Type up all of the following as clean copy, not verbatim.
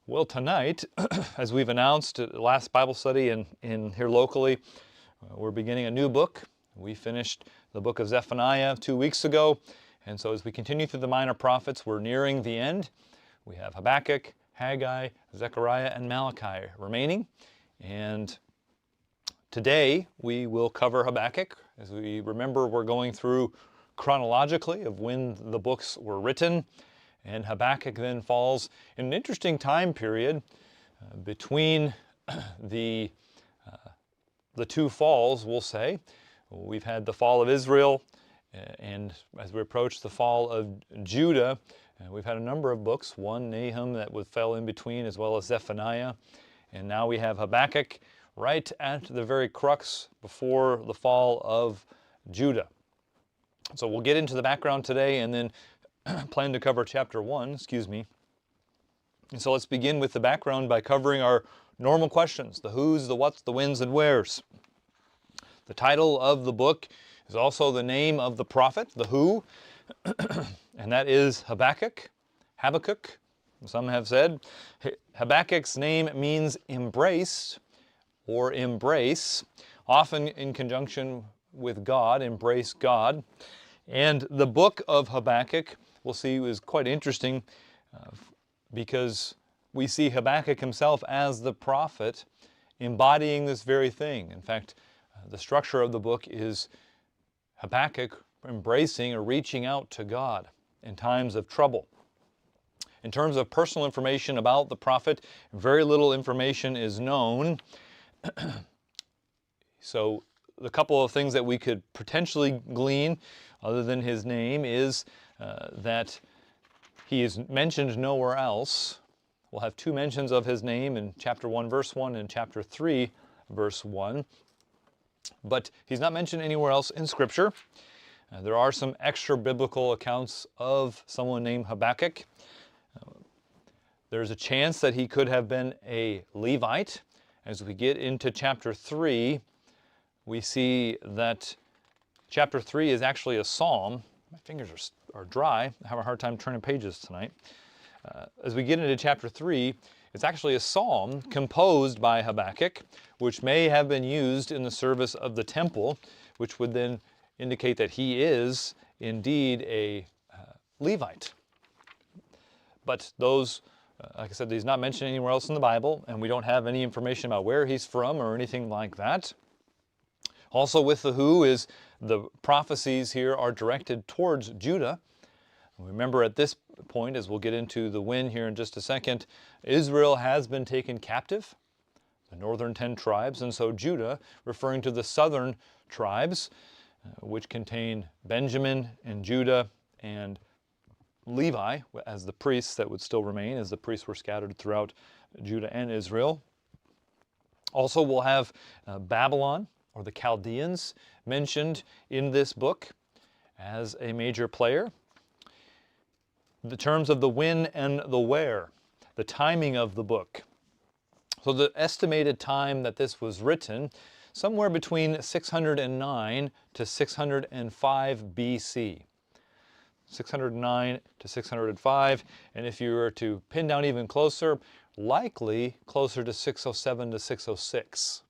Well, tonight, as we've announced at the last Bible study in here locally, we're beginning a new book. We finished the book of Zephaniah 2 weeks ago, and so as we continue through the minor prophets, we're nearing the end. We have Habakkuk, Haggai, Zechariah, and Malachi remaining, and today we will cover Habakkuk. As we remember, we're going through chronologically of when the books were written, and Habakkuk then falls in an interesting time period between the two falls, we'll say. We've had the fall of Israel, and as we approach the fall of Judah, we've had a number of books, one Nahum that fell in between, as well as Zephaniah, and now we have Habakkuk right at the very crux before the fall of Judah. So we'll get into the background today and then plan to cover chapter 1, And so let's begin with the background by covering our normal questions, the who's, the what's, the whens, and where's. The title of the book is also the name of the prophet, the who, and that is Habakkuk. Habakkuk, some have said. Habakkuk's name means embrace or embrace, often in conjunction with God, embrace God. And the book of Habakkuk, we'll see, is quite interesting because we see Habakkuk himself as the prophet embodying this very thing. In fact, the structure of the book is Habakkuk embracing or reaching out to God in times of trouble. In terms of personal information about the prophet, very little information is known. So the couple of things that we could potentially glean, other than his name, is that he is mentioned nowhere else. We'll have two mentions of his name in chapter 1, verse 1 and chapter 3, verse 1. But he's not mentioned anywhere else in Scripture. There are some extra biblical accounts of someone named Habakkuk. There's a chance that he could have been a Levite. As we get into chapter 3, we see that chapter 3 is actually a psalm. My fingers are dry. I have a hard time turning pages tonight. As we get into chapter 3, it's actually a psalm composed by Habakkuk, which may have been used in the service of the temple, which would then indicate that he is indeed a Levite. But those, like I said, he's not mentioned anywhere else in the Bible, and we don't have any information about where he's from or anything like that. Also with the who is the prophecies here are directed towards Judah. Remember at this point, as we'll get into the when here in just a second, Israel has been taken captive, the northern 10 tribes, and so Judah, referring to the southern tribes, which contain Benjamin and Judah and Levi as the priests that would still remain, as the priests were scattered throughout Judah and Israel. Also we'll have Babylon, or the Chaldeans, mentioned in this book as a major player. The terms of the when and the where, the timing of the book. So the estimated time that this was written, somewhere between 609 to 605 BC. 609 to 605, and if you were to pin down even closer, likely closer to 607 to 606.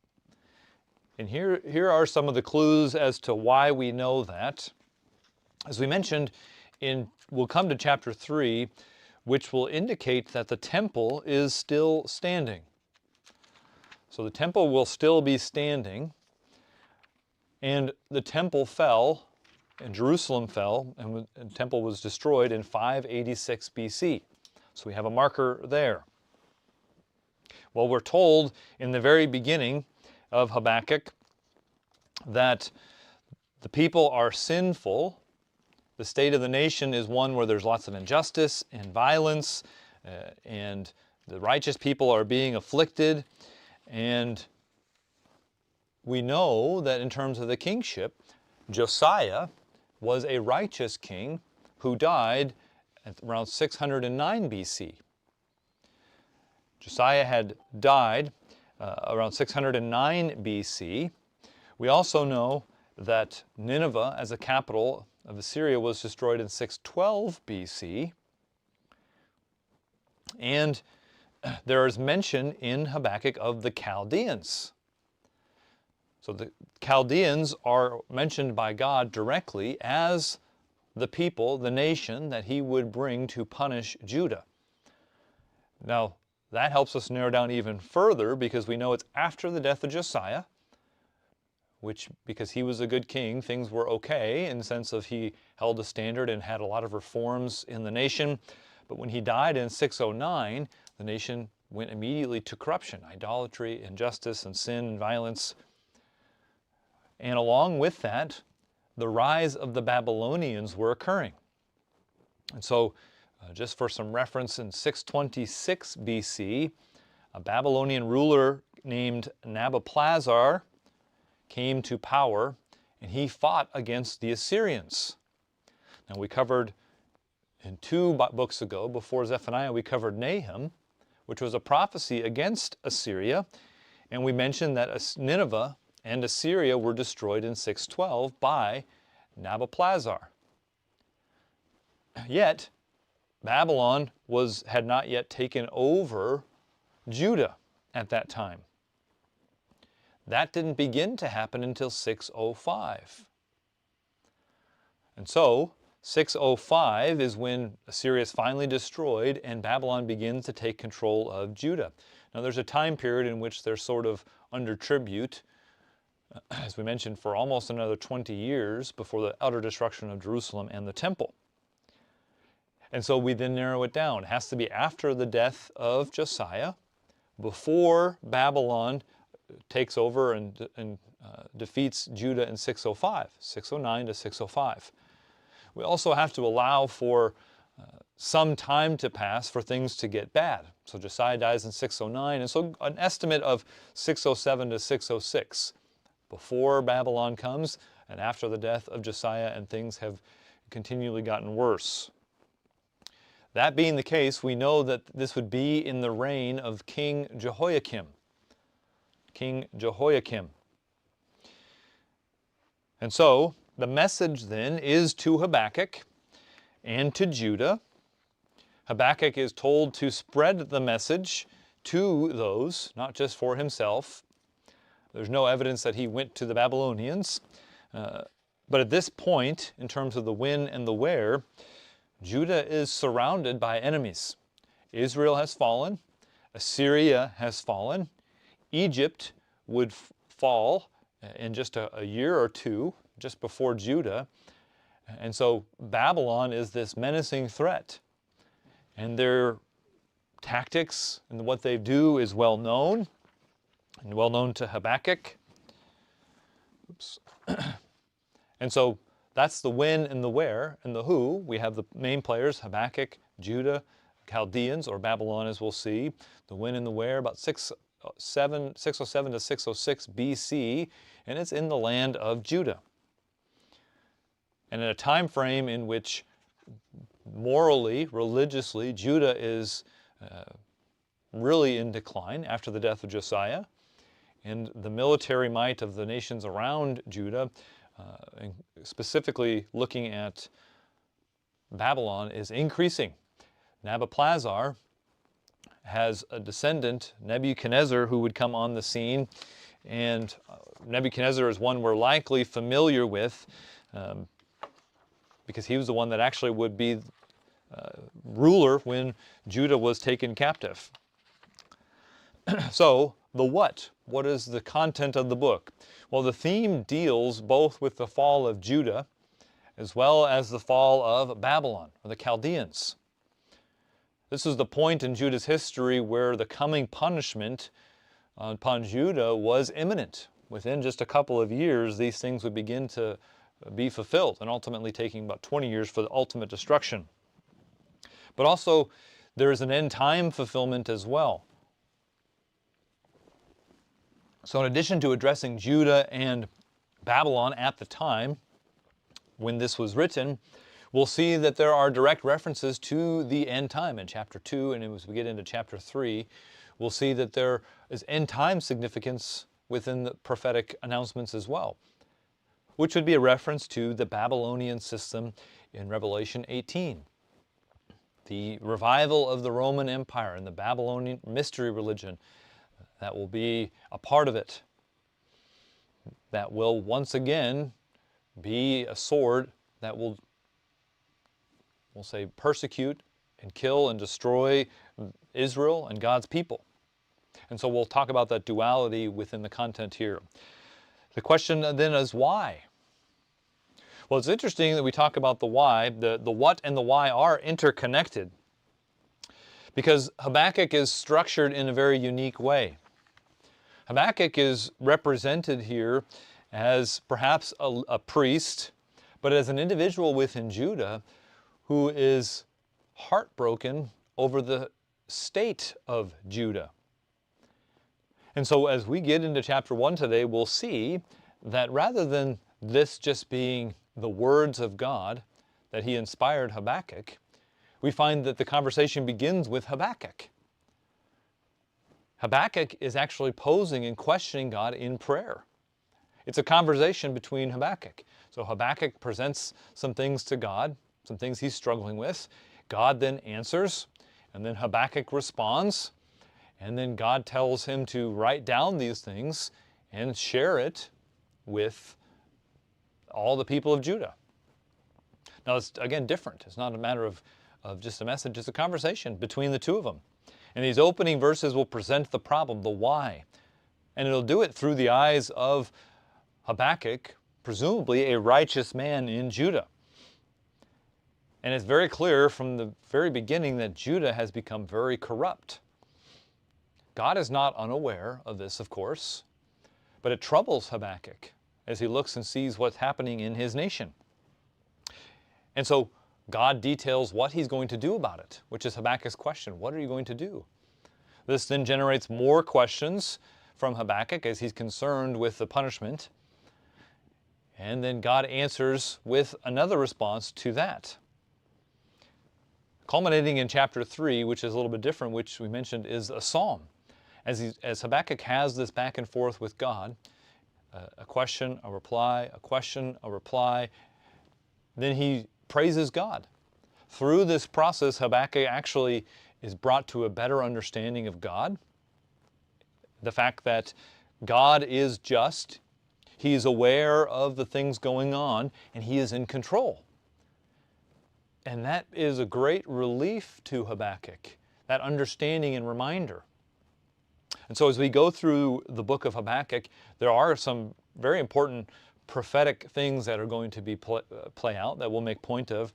And here are some of the clues as to why we know that. As we mentioned, we'll come to chapter 3, which will indicate that the temple is still standing. So the temple will still be standing, and the temple fell, and Jerusalem fell, and the temple was destroyed in 586 BC. So we have a marker there. Well, we're told in the very beginning of Habakkuk that the people are sinful. The state of the nation is one where there's lots of injustice and violence, and the righteous people are being afflicted. And we know that in terms of the kingship, Josiah was a righteous king who died at around 609 BC. Josiah had died around 609 BC. We also know that Nineveh, as a capital of Assyria, was destroyed in 612 BC. And there is mention in Habakkuk of the Chaldeans. So the Chaldeans are mentioned by God directly as the people, the nation that he would bring to punish Judah. Now, that helps us narrow down even further because we know it's after the death of Josiah, which, because he was a good king, things were okay in the sense of he held a standard and had a lot of reforms in the nation. But when he died in 609, the nation went immediately to corruption, idolatry, injustice, and sin and violence. And along with that, the rise of the Babylonians were occurring. And so, just for some reference, in 626 BC, a Babylonian ruler named Nabopolassar came to power, and he fought against the Assyrians. Now, we covered in 2 books ago, before Zephaniah, we covered Nahum, which was a prophecy against Assyria, and we mentioned that Nineveh and Assyria were destroyed in 612 by Nabopolassar. Yet, Babylon had not yet taken over Judah at that time. That didn't begin to happen until 605. And so, 605 is when Assyria is finally destroyed and Babylon begins to take control of Judah. Now there's a time period in which they're sort of under tribute, as we mentioned, for almost another 20 years before the utter destruction of Jerusalem and the temple. And so we then narrow it down. It has to be after the death of Josiah, before Babylon takes over and defeats Judah in 605, 609 to 605. We also have to allow for some time to pass for things to get bad. So Josiah dies in 609, and so an estimate of 607 to 606, before Babylon comes and after the death of Josiah, and things have continually gotten worse. That being the case, we know that this would be in the reign of King Jehoiakim. King Jehoiakim. And so, the message then is to Habakkuk and to Judah. Habakkuk is told to spread the message to those, not just for himself. There's no evidence that he went to the Babylonians. But at this point, in terms of the when and the where, Judah is surrounded by enemies. Israel has fallen. Assyria has fallen. Egypt would fall in just a year or two, just before Judah. And so Babylon is this menacing threat. And their tactics and what they do is well known, and well known to Habakkuk. Oops. And so that's the when and the where and the who. We have the main players, Habakkuk, Judah, Chaldeans, or Babylon, as we'll see. The when and the where, about 607 to 606 BC, and it's in the land of Judah. And in a time frame in which morally, religiously, Judah is really in decline after the death of Josiah, and the military might of the nations around Judah, and specifically looking at Babylon, is increasing. Nabopolassar has a descendant, Nebuchadnezzar, who would come on the scene, and Nebuchadnezzar is one we're likely familiar with, because he was the one that actually would be ruler when Judah was taken captive. So, the what? What is the content of the book? Well, the theme deals both with the fall of Judah as well as the fall of Babylon, or the Chaldeans. This is the point in Judah's history where the coming punishment upon Judah was imminent. Within just a couple of years, these things would begin to be fulfilled, and ultimately taking about 20 years for the ultimate destruction. But also, there is an end time fulfillment as well. So in addition to addressing Judah and Babylon at the time when this was written, we'll see that there are direct references to the end time in chapter 2, and as we get into chapter 3, we'll see that there is end time significance within the prophetic announcements as well, which would be a reference to the Babylonian system in Revelation 18. the revival of the Roman Empire and the Babylonian mystery religion that will be a part of it, that will once again be a sword that will, we'll say, persecute and kill and destroy Israel and God's people. And so we'll talk about that duality within the content here. The question then is why? Well, it's interesting that we talk about the why. The what and the why are interconnected, because Habakkuk is structured in a very unique way. Habakkuk is represented here as perhaps a priest, but as an individual within Judah who is heartbroken over the state of Judah. And so as we get into chapter 1 today, we'll see that rather than this just being the words of God that he inspired Habakkuk, we find that the conversation begins with Habakkuk. Habakkuk is actually posing and questioning God in prayer. It's a conversation between Habakkuk. So Habakkuk presents some things to God, some things he's struggling with. God then answers, and then Habakkuk responds, and then God tells him to write down these things and share it with all the people of Judah. Now it's, again, different. It's not a matter of just a message. It's a conversation between the two of them. And these opening verses will present the problem, the why. And it'll do it through the eyes of Habakkuk, presumably a righteous man in Judah. And it's very clear from the very beginning that Judah has become very corrupt. God is not unaware of this, of course, but it troubles Habakkuk as he looks and sees what's happening in his nation. And so God details what he's going to do about it, which is Habakkuk's question. What are you going to do? This then generates more questions from Habakkuk as he's concerned with the punishment. And then God answers with another response to that. Culminating in chapter 3, which is a little bit different, which we mentioned is a psalm. As Habakkuk has this back and forth with God, a question, a reply, a question, a reply, then he praises God. Through this process, Habakkuk actually is brought to a better understanding of God. The fact that God is just, he is aware of the things going on, and he is in control. And that is a great relief to Habakkuk, that understanding and reminder. And so as we go through the book of Habakkuk, there are some very important prophetic things that are going to be play out that we'll make point of.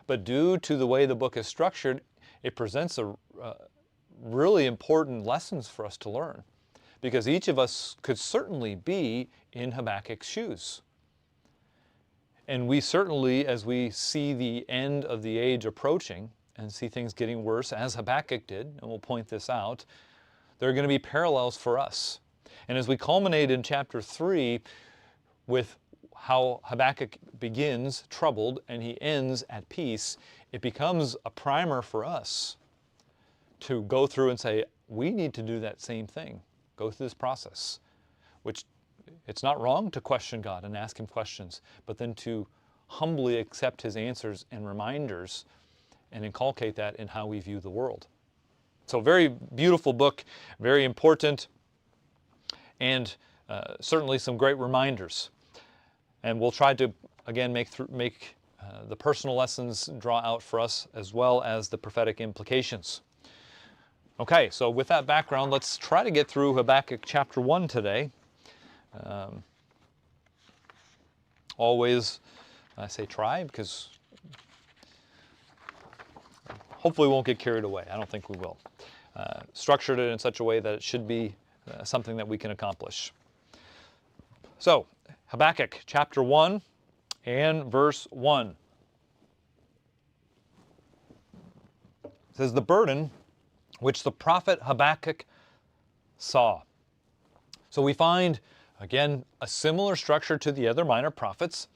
But due to the way the book is structured, it presents a really important lessons for us to learn, because each of us could certainly be in Habakkuk's shoes. And we certainly, as we see the end of the age approaching and see things getting worse, as Habakkuk did, and we'll point this out, there are going to be parallels for us. And as we culminate in chapter 3 with how Habakkuk begins troubled and he ends at peace, it becomes a primer for us to go through and say, we need to do that same thing. Go through this process, which it's not wrong to question God and ask him questions, but then to humbly accept his answers and reminders and inculcate that in how we view the world. So very beautiful book, very important, and certainly some great reminders. And we'll try to, again, make the personal lessons draw out for us as well as the prophetic implications. Okay, so with that background, let's try to get through Habakkuk chapter 1 today. Always, I say try because hopefully we won't get carried away. I don't think we will. Structured it in such a way that it should be something that we can accomplish. So, Habakkuk chapter 1 and verse 1. It says, the burden which the prophet Habakkuk saw. So we find, again, a similar structure to the other minor prophets.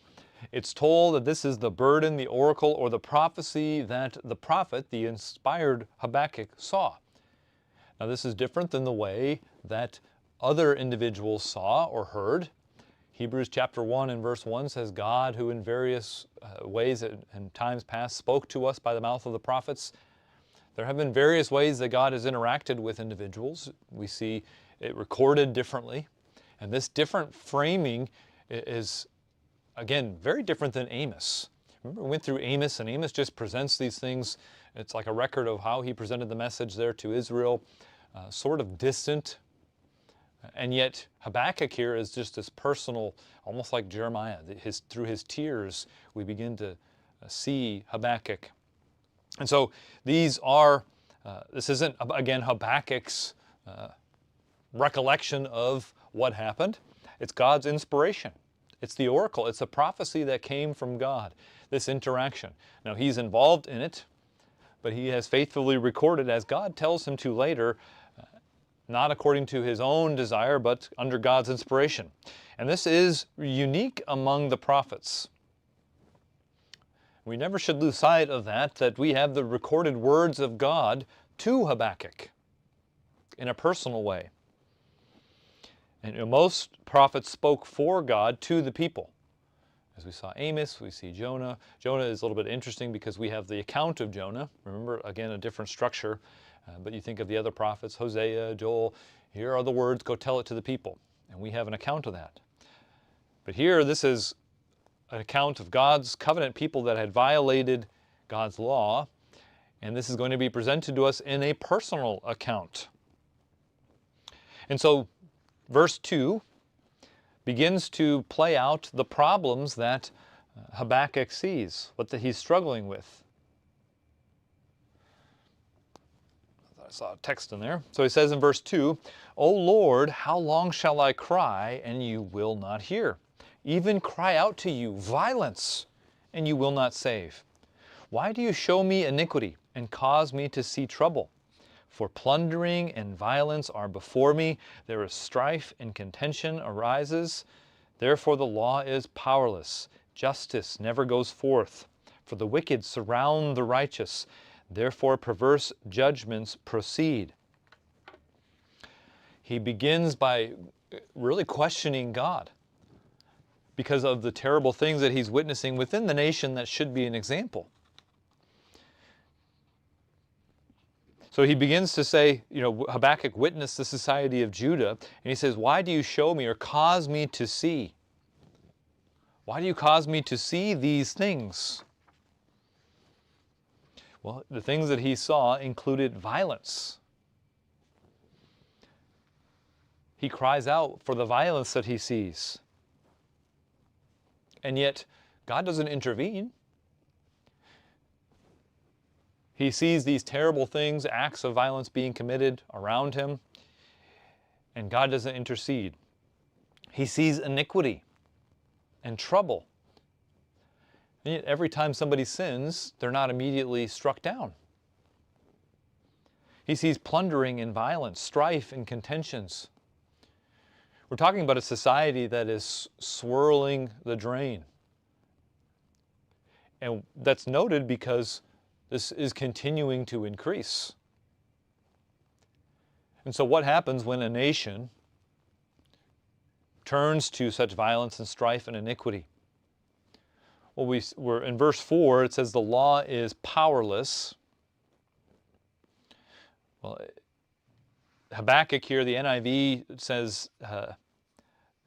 It's told that this is the burden, the oracle, or the prophecy that the prophet, the inspired Habakkuk, saw. Now this is different than the way that other individuals saw or heard. Hebrews chapter 1 and verse 1 says, God, who in various ways and times past spoke to us by the mouth of the prophets, There have been various ways that God has interacted with individuals. We see it recorded differently. And this different framing is, again, very different than Amos. Remember, we went through Amos, and Amos just presents these things. It's like a record of how he presented the message there to Israel, sort of distant. And yet Habakkuk here is just this personal, almost like Jeremiah. Through his tears, we begin to see Habakkuk. And so these are, this isn't, again, Habakkuk's recollection of what happened. It's God's inspiration. It's the oracle. It's a prophecy that came from God, this interaction. Now, he's involved in it, but he has faithfully recorded, as God tells him to later, not according to his own desire, but under God's inspiration. And this is unique among the prophets. We never should lose sight of that we have the recorded words of God to Habakkuk in a personal way. And most prophets spoke for God to the people. As we saw Amos, we see Jonah. Jonah is a little bit interesting because we have the account of Jonah. Remember, again, a different structure. But you think of the other prophets, Hosea, Joel, here are the words, go tell it to the people. And we have an account of that. But here, this is an account of God's covenant people that had violated God's law. And this is going to be presented to us in a personal account. And so, verse 2 begins to play out the problems that Habakkuk sees, what he's struggling with. I saw a text in there. So he says in verse 2, O Lord, how long shall I cry, and you will not hear? Even cry out to you violence, and you will not save. Why do you show me iniquity, and cause me to see trouble? For plundering and violence are before me. There is strife and contention arises. Therefore the law is powerless. Justice never goes forth. For the wicked surround the righteous. Therefore perverse judgments proceed. He begins by really questioning God because of the terrible things that he's witnessing within the nation that should be an example. So he begins to say, Habakkuk witnessed the society of Judah, and he says, why do you show me or cause me to see? Why do you cause me to see these things? Well, the things that he saw included violence. He cries out for the violence that he sees. And yet, God doesn't intervene. He sees these terrible things, acts of violence being committed around him, and God doesn't intercede. He sees iniquity and trouble. And yet every time somebody sins, they're not immediately struck down. He sees plundering and violence, strife and contentions. We're talking about a society that is swirling the drain. And that's noted because this is continuing to increase. And so what happens when a nation turns to such violence and strife and iniquity? Well, we're in verse 4, it says the law is powerless. Well, Habakkuk here, the NIV says,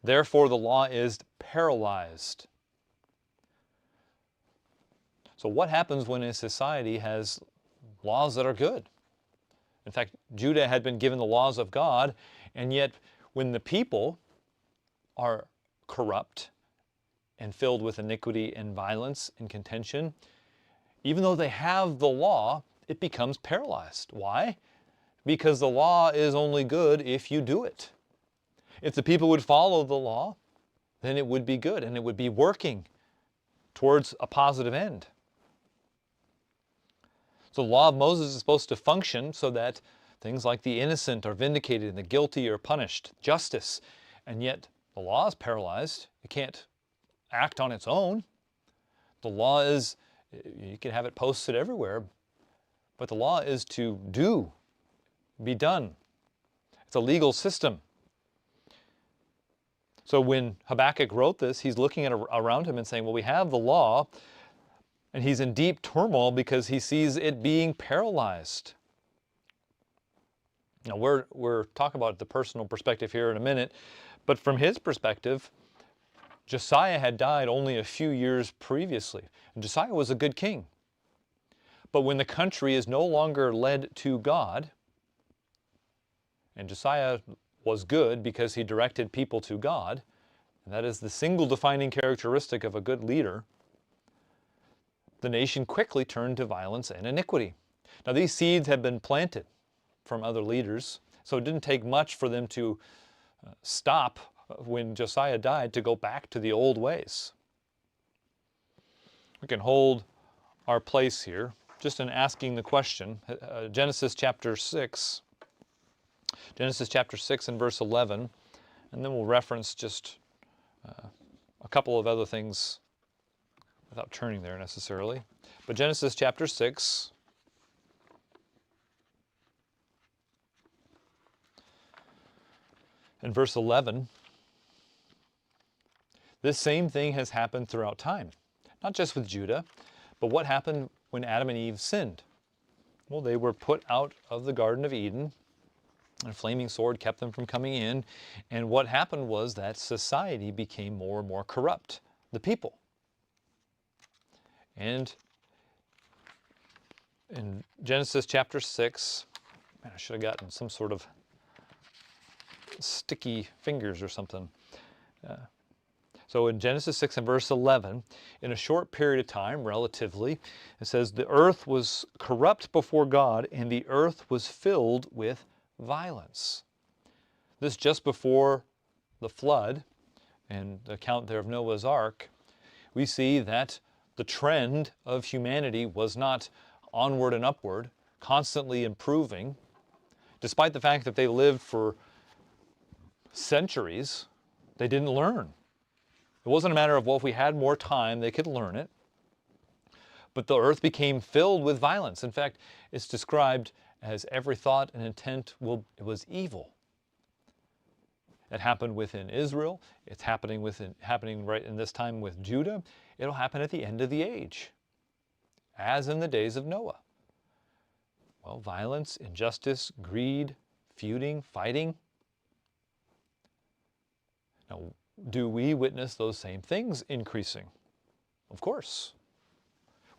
therefore the law is paralyzed. So what happens when a society has laws that are good? In fact, Judah had been given the laws of God, and yet when the people are corrupt and filled with iniquity and violence and contention, even though they have the law, it becomes paralyzed. Why? Because the law is only good if you do it. If the people would follow the law, then it would be good and it would be working towards a positive end. So the law of Moses is supposed to function so that things like the innocent are vindicated and the guilty are punished, justice. And yet the law is paralyzed. It can't act on its own. The law is, you can have it posted everywhere, but the law is to do, be done. It's a legal system. So when Habakkuk wrote this, he's looking at around him and saying, well, we have the law, and he's in deep turmoil because he sees it being paralyzed. Now we're talking about the personal perspective here in a minute, but from his perspective, Josiah had died only a few years previously. And Josiah was a good king. But when the country is no longer led to God, and Josiah was good because he directed people to God, and that is the single defining characteristic of a good leader, the nation quickly turned to violence and iniquity. Now these seeds had been planted from other leaders, so it didn't take much for them to stop when Josiah died to go back to the old ways. We can hold our place here just in asking the question. Genesis chapter 6 and verse 11, and then we'll reference just a couple of other things without turning there necessarily. But Genesis chapter 6, and verse 11, this same thing has happened throughout time. Not just with Judah, but what happened when Adam and Eve sinned? Well, they were put out of the Garden of Eden. A flaming sword kept them from coming in. And what happened was that society became more and more corrupt, the people. And in Genesis chapter 6, man, I should have gotten some sort of sticky fingers or something. So in Genesis 6 and verse 11, in a short period of time, relatively, it says, the earth was corrupt before God, and the earth was filled with violence. This just before the flood and the account there of Noah's Ark. We see that the trend of humanity was not onward and upward, constantly improving, despite the fact that they lived for centuries. They didn't learn. It wasn't a matter of, well, if we had more time, they could learn it. But the earth became filled with violence. In fact, it's described as every thought and intent was evil. It happened within Israel. It's happening right in this time with Judah. It'll happen at the end of the age, as in the days of Noah. Well, violence, injustice, greed, feuding, fighting. Now, do we witness those same things increasing? Of course.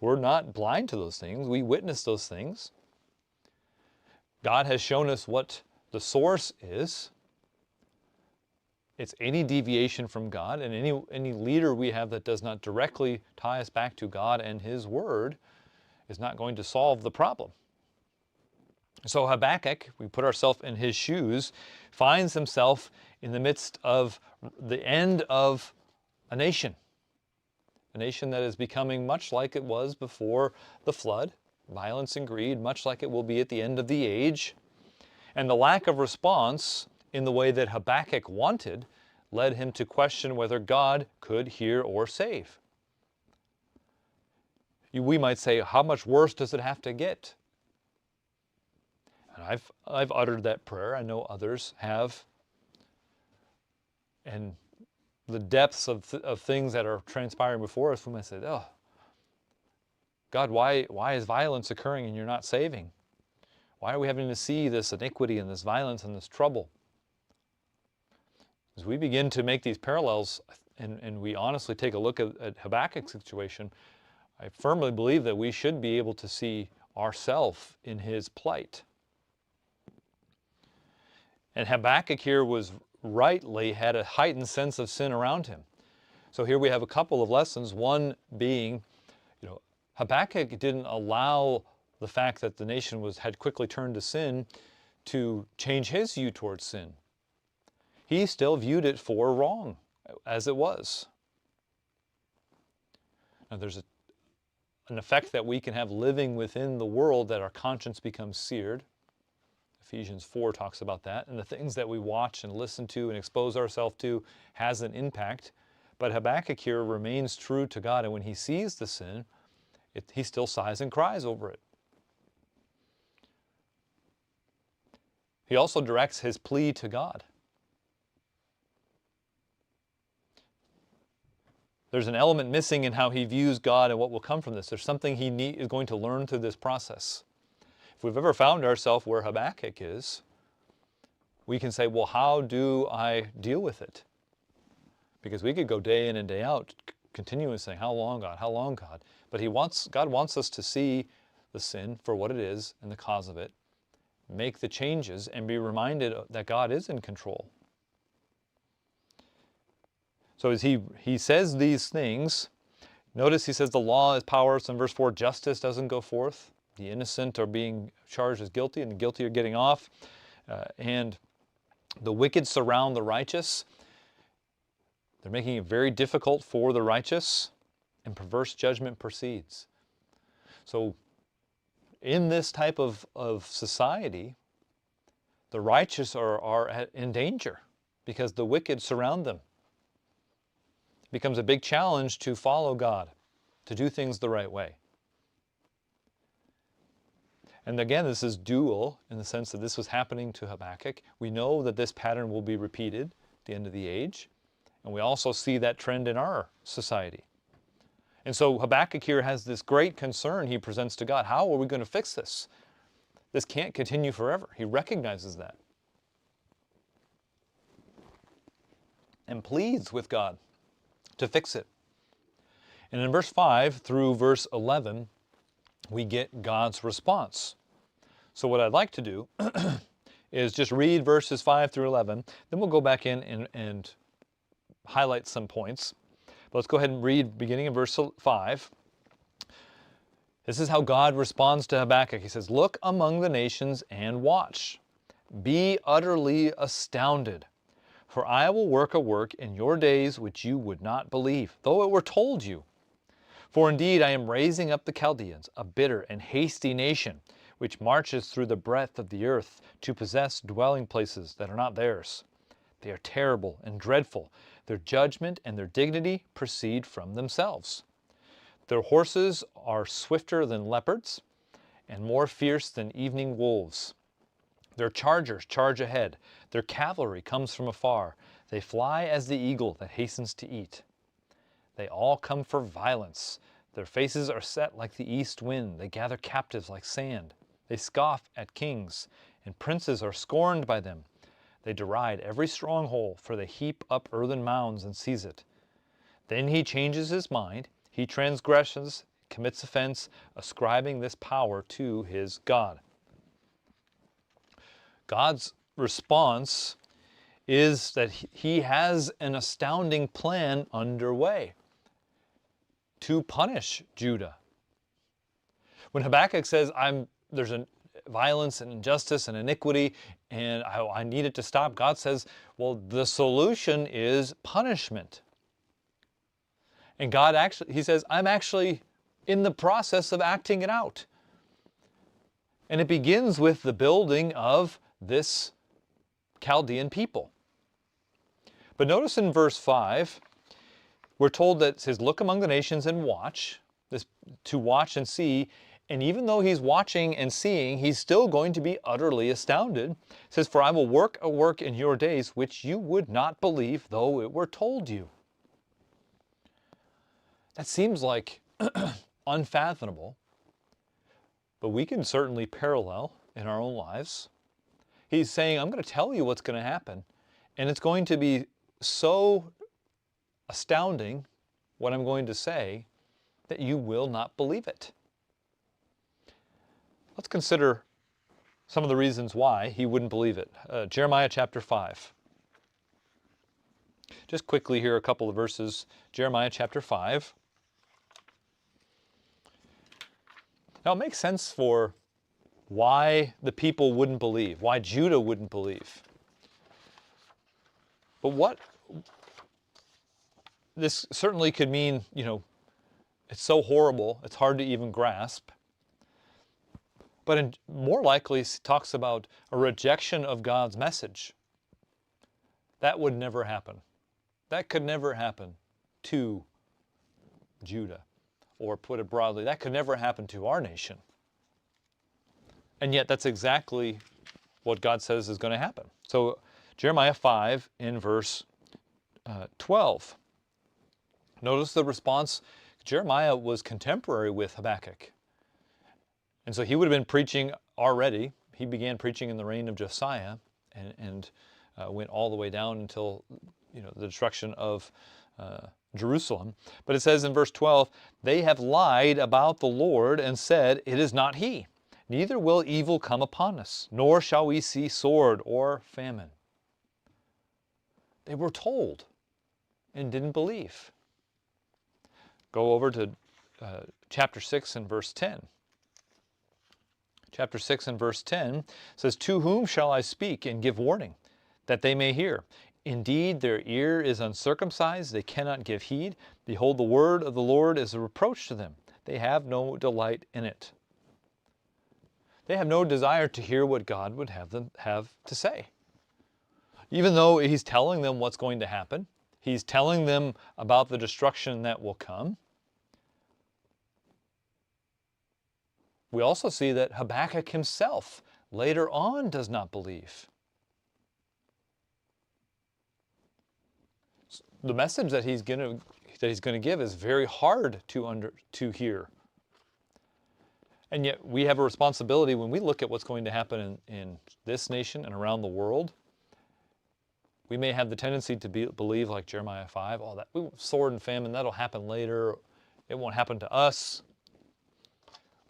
We're not blind to those things. We witness those things. God has shown us what the source is. It's any deviation from God, and any leader we have that does not directly tie us back to God and His Word is not going to solve the problem. So Habakkuk, we put ourselves in his shoes, finds himself in the midst of the end of a nation that is becoming much like it was before the flood, violence and greed, much like it will be at the end of the age. And the lack of response in the way that Habakkuk wanted led him to question whether God could hear or save. We might say, how much worse does it have to get? And I've uttered that prayer. I know others have. And the depths of things that are transpiring before us, we might say, oh, God, why is violence occurring and you're not saving? Why are we having to see this iniquity and this violence and this trouble? As we begin to make these parallels and we honestly take a look at Habakkuk's situation, I firmly believe that we should be able to see ourselves in his plight. And Habakkuk here rightly had a heightened sense of sin around him. So here we have a couple of lessons, one being, Habakkuk didn't allow the fact that the nation had quickly turned to sin to change his view towards sin. He still viewed it for wrong, as it was. Now there's an effect that we can have living within the world, that our conscience becomes seared. Ephesians 4 talks about that. And the things that we watch and listen to and expose ourselves to has an impact. But Habakkuk here remains true to God. And when he sees the sin, he still sighs and cries over it. He also directs his plea to God. There's an element missing in how he views God and what will come from this. There's something he is going to learn through this process. If we've ever found ourselves where Habakkuk is, we can say, well, how do I deal with it? Because we could go day in and day out continuing saying, how long, God? How long, God? But God wants us to see the sin for what it is and the cause of it, make the changes, and be reminded that God is in control. So as he says these things, notice he says the law is powerless. In verse 4, justice doesn't go forth. The innocent are being charged as guilty, and the guilty are getting off. And the wicked surround the righteous. They're making it very difficult for the righteous, and perverse judgment proceeds. So in this type of society, the righteous are in danger because the wicked surround them. It becomes a big challenge to follow God, to do things the right way. And again, this is dual in the sense that this was happening to Habakkuk. We know that this pattern will be repeated at the end of the age. And we also see that trend in our society. And so Habakkuk here has this great concern he presents to God. How are we going to fix this? This can't continue forever. He recognizes that. And pleads with God to fix it. And in verse 5 through verse 11, we get God's response. So what I'd like to do is just read verses 5 through 11. Then we'll go back in and highlight some points. But let's go ahead and read beginning in verse 5. This is how God responds to Habakkuk. He says, "Look among the nations and watch. Be utterly astounded. For I will work a work in your days which you would not believe, though it were told you. For indeed I am raising up the Chaldeans, a bitter and hasty nation, which marches through the breadth of the earth to possess dwelling places that are not theirs. They are terrible and dreadful. Their judgment and their dignity proceed from themselves. Their horses are swifter than leopards and more fierce than evening wolves. Their chargers charge ahead. Their cavalry comes from afar. They fly as the eagle that hastens to eat. They all come for violence. Their faces are set like the east wind. They gather captives like sand. They scoff at kings, and princes are scorned by them. They deride every stronghold, for they heap up earthen mounds and seize it. Then he changes his mind. He transgresses, commits offense, ascribing this power to his God." God's response is that he has an astounding plan underway to punish Judah. When Habakkuk says, there's a violence and injustice and iniquity, and I need it to stop, God says, well, the solution is punishment. And God he says, I'm actually in the process of acting it out. And it begins with the building of this Chaldean people. But notice in verse 5, we're told that it says, look among the nations and watch, to watch and see. And even though he's watching and seeing, he's still going to be utterly astounded. It says, for I will work a work in your days which you would not believe, though it were told you. That seems like unfathomable, but we can certainly parallel in our own lives. He's saying, I'm going to tell you what's going to happen, and it's going to be so astounding what I'm going to say that you will not believe it. Let's consider some of the reasons why he wouldn't believe it. Jeremiah chapter 5. Just quickly here, a couple of verses. Jeremiah chapter 5. Now it makes sense for why the people wouldn't believe, why Judah wouldn't believe. But this certainly could mean, it's so horrible, it's hard to even grasp. But more likely, it talks about a rejection of God's message. That would never happen. That could never happen to Judah. Or put it broadly, that could never happen to our nation. And yet that's exactly what God says is going to happen. So Jeremiah 5 in verse 12. Notice the response. Jeremiah was contemporary with Habakkuk. And so he would have been preaching already. He began preaching in the reign of Josiah. and went all the way down until the destruction of Jerusalem. But it says in verse 12, they have lied about the Lord and said, it is not he. Neither will evil come upon us, nor shall we see sword or famine. They were told and didn't believe. Go over to chapter 6 and verse 10. Chapter 6 and verse 10 says, to whom shall I speak and give warning, that they may hear? Indeed, their ear is uncircumcised, they cannot give heed. Behold, the word of the Lord is a reproach to them. They have no delight in it. They have no desire to hear what God would have them have to say. Even though he's telling them what's going to happen, he's telling them about the destruction that will come. We also see that Habakkuk himself later on does not believe. The message that he's going to give is very hard to hear. And yet we have a responsibility when we look at what's going to happen in this nation and around the world. We may have the tendency to believe like Jeremiah 5, oh, that sword and famine, that'll happen later. It won't happen to us.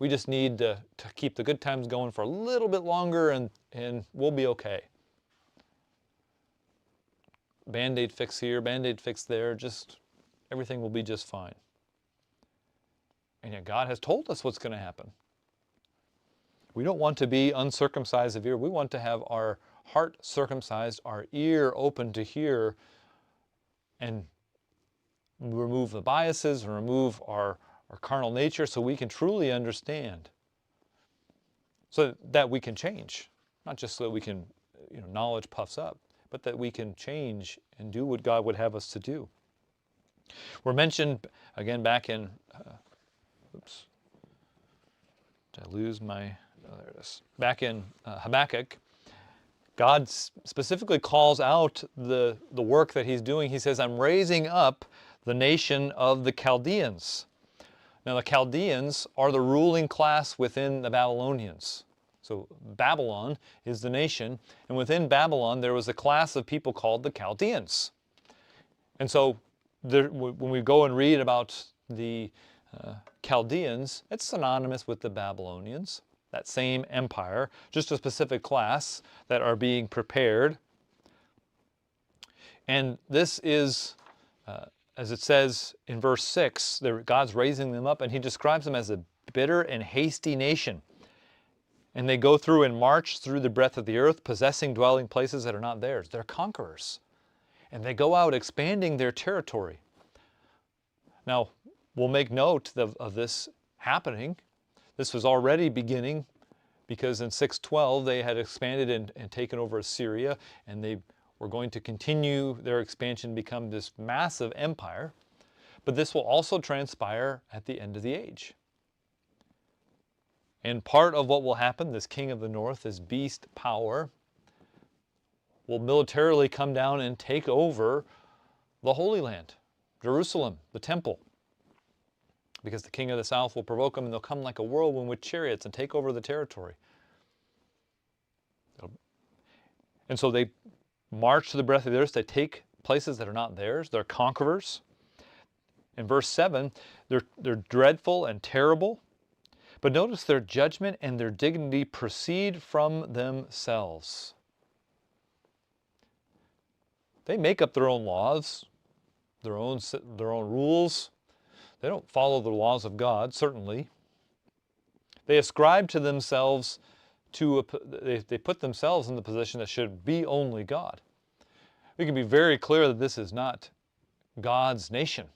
We just need to keep the good times going for a little bit longer and we'll be okay. Band-Aid fix here, Band-Aid fix there, just everything will be just fine. And yet God has told us what's going to happen. We don't want to be uncircumcised of ear. We want to have our heart circumcised, our ear open to hear, and remove the biases, and remove our carnal nature so we can truly understand, so that we can change. Not just so that we can, knowledge puffs up, but that we can change and do what God would have us to do. We're mentioned, again, back in, oops, did I lose my, oh, there it is. Back in Habakkuk, God specifically calls out the work that he's doing. He says, I'm raising up the nation of the Chaldeans. Now, the Chaldeans are the ruling class within the Babylonians. So Babylon is the nation, and within Babylon there was a class of people called the Chaldeans. And so when we go and read about the Chaldeans, it's synonymous with the Babylonians, that same empire, just a specific class that are being prepared. And this is, as it says in verse 6, God's raising them up, and he describes them as a bitter and hasty nation. And they go through and march through the breadth of the earth, possessing dwelling places that are not theirs. They're conquerors. And they go out expanding their territory. Now, we'll make note of this happening. This was already beginning because in 612 they had expanded and taken over Assyria, and they were going to continue their expansion, become this massive empire. But this will also transpire at the end of the age. And part of what will happen, this king of the north, this beast power, will militarily come down and take over the Holy Land, Jerusalem, the temple. Because the king of the south will provoke them, and they'll come like a whirlwind with chariots and take over the territory. And so they march to the breadth of the earth. They take places that are not theirs. They're conquerors. In verse 7, they're dreadful and terrible. But notice their judgment and their dignity proceed from themselves. They make up their own laws, their own rules. They don't follow the laws of God, certainly. They ascribe to themselves, they put themselves in the position that should be only God. We can be very clear that this is not God's nation.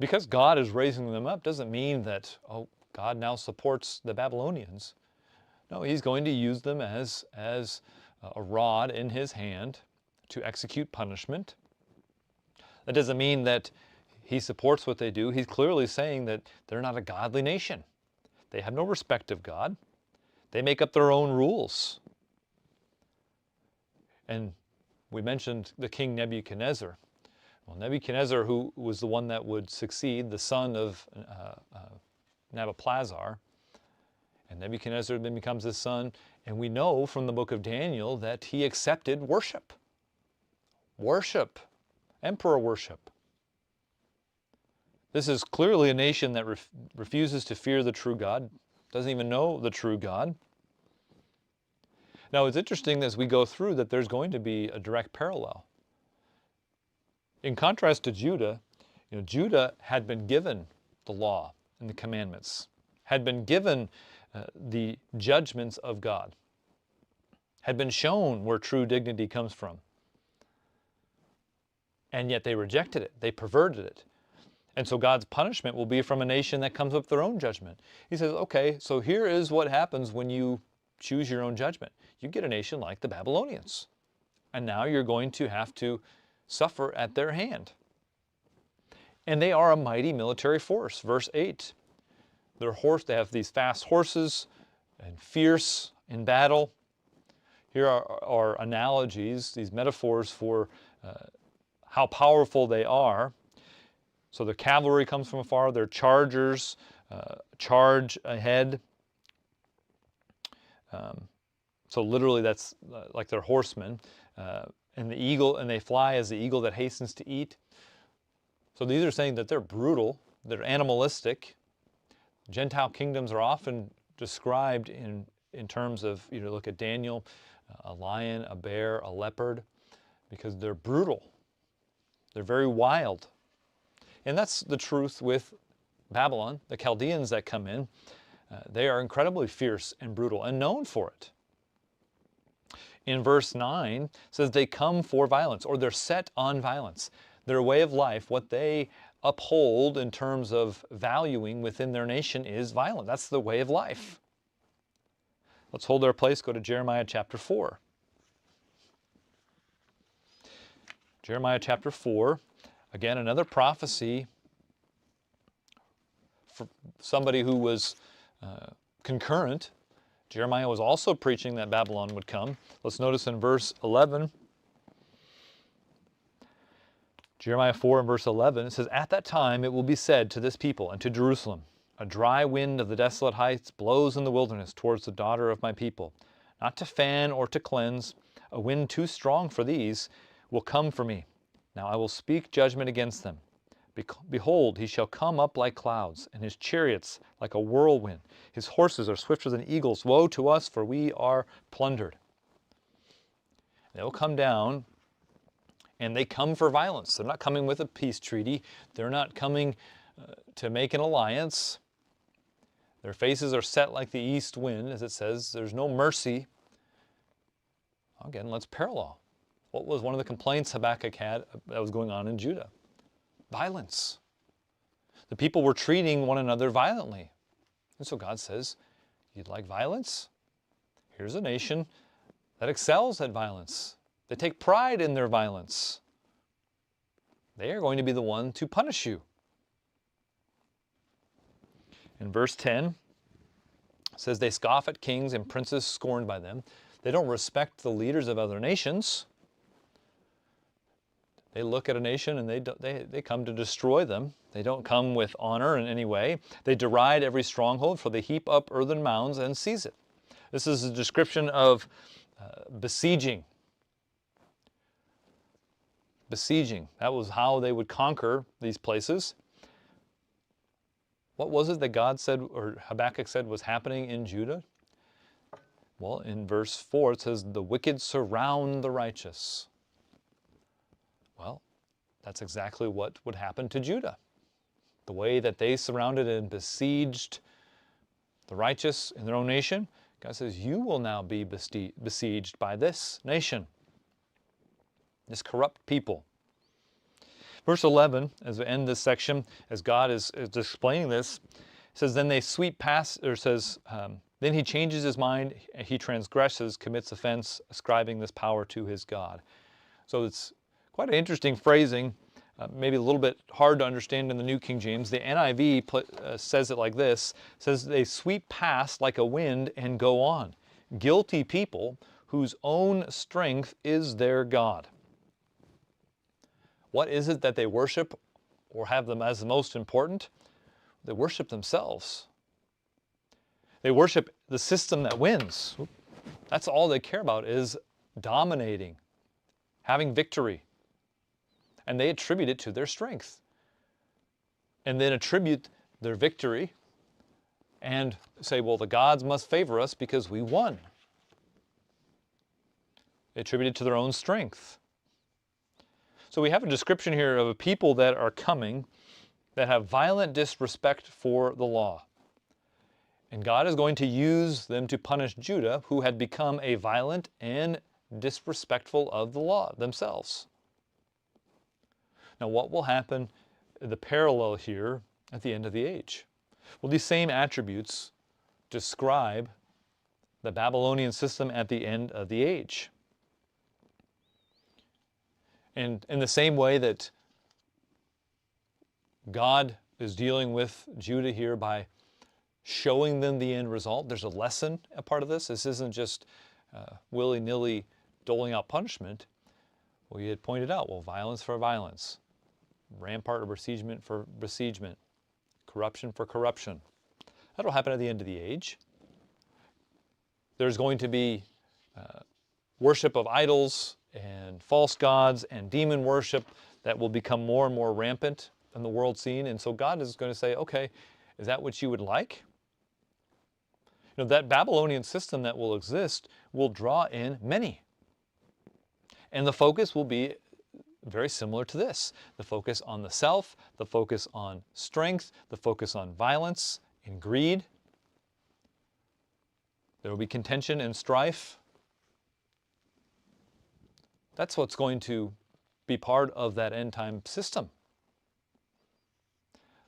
Because God is raising them up doesn't mean that, God now supports the Babylonians. No, he's going to use them as a rod in his hand to execute punishment. That doesn't mean that he supports what they do. He's clearly saying that they're not a godly nation. They have no respect of God. They make up their own rules. And we mentioned the king Nebuchadnezzar. Well, Nebuchadnezzar, who was the one that would succeed, the son of Nabopolassar, and Nebuchadnezzar then becomes his son, And we know from the book of Daniel that he accepted worship. Worship. Emperor worship. This is clearly a nation that refuses to fear the true God, doesn't even know the true God. Now it's interesting as we go through that there's going to be a direct parallel. In contrast to Judah, Judah had been given the law and the commandments, had been given the judgments of God, had been shown where true dignity comes from. And yet they rejected it, they perverted it. And so God's punishment will be from a nation that comes up with their own judgment. He says, okay, so here is what happens when you choose your own judgment. You get a nation like the Babylonians. And now you're going to have to suffer at their hand. And they are a mighty military force. Verse 8, they have these fast horses and fierce in battle. Here are analogies, these metaphors for how powerful they are. So the cavalry comes from afar, their chargers charge ahead. So literally that's like their horsemen. And the eagle, and they fly as the eagle that hastens to eat. So these are saying that they're brutal, they're animalistic. Gentile kingdoms are often described in terms of, look at Daniel, a lion, a bear, a leopard, because they're brutal. They're very wild. And that's the truth with Babylon, the Chaldeans that come in. They are incredibly fierce and brutal and known for it. In verse 9, it says they come for violence, or they're set on violence. Their way of life, what they uphold in terms of valuing within their nation is violent. That's the way of life. Let's hold our place, go to Jeremiah chapter 4. Jeremiah chapter 4, again, another prophecy for somebody who was concurrent. Jeremiah was also preaching that Babylon would come. Let's notice in verse 11, Jeremiah 4 and verse 11, it says, "At that time it will be said to this people and to Jerusalem, a dry wind of the desolate heights blows in the wilderness towards the daughter of my people. Not to fan or to cleanse, a wind too strong for these will come for me. Now I will speak judgment against them. Behold, he shall come up like clouds, and his chariots like a whirlwind. His horses are swifter than eagles. Woe to us, for we are plundered." They'll come down, and they come for violence. They're not coming with a peace treaty. They're not coming to make an alliance. Their faces are set like the east wind, as it says. There's no mercy. Again, let's parallel. What was one of the complaints Habakkuk had that was going on in Judah? Violence. The people were treating one another violently. And so God says, you'd like violence? Here's a nation that excels at violence. They take pride in their violence. They are going to be the one to punish you. In verse 10, it says, they scoff at kings and princes scorned by them. They don't respect the leaders of other nations. They look at a nation and they come to destroy them. They don't come with honor in any way. They deride every stronghold, for they heap up earthen mounds and seize it. This is a description of besieging. Besieging. That was how they would conquer these places. What was it that God said, or Habakkuk said, was happening in Judah? Well, in verse 4 it says, the wicked surround the righteous. Well, that's exactly what would happen to Judah. The way that they surrounded and besieged the righteous in their own nation, God says, you will now be besieged by this nation, this corrupt people. Verse 11, as we end this section, as God is explaining this, says, then they sweep past, or says, then he changes his mind, he transgresses, commits offense, ascribing this power to his God. So it's quite an interesting phrasing, maybe a little bit hard to understand in the New King James. The NIV says it like this, says they sweep past like a wind and go on. Guilty people whose own strength is their God. What is it that they worship or have them as the most important? They worship themselves. They worship the system that wins. That's all they care about, is dominating, having victory. And they attribute it to their strength. And then attribute their victory and say, well, the gods must favor us because we won. They attribute it to their own strength. So we have a description here of a people that are coming that have violent disrespect for the law. And God is going to use them to punish Judah, who had become a violent and disrespectful of the law themselves. Now, what will happen, the parallel here, at the end of the age? Well, these same attributes describe the Babylonian system at the end of the age. And in the same way that God is dealing with Judah here by showing them the end result, there's a lesson, a part of this. This isn't just willy-nilly doling out punishment. Well, you had pointed out, well, violence for violence, rampart or besiegement for besiegement, corruption for corruption. That'll happen at the end of the age. There's going to be worship of idols and false gods and demon worship that will become more and more rampant in the world scene. And so God is going to say, okay, is that what you would like? You know, that Babylonian system that will exist will draw in many. And the focus will be very similar to this. The focus on the self, the focus on strength, the focus on violence and greed. There will be contention and strife. That's what's going to be part of that end time system.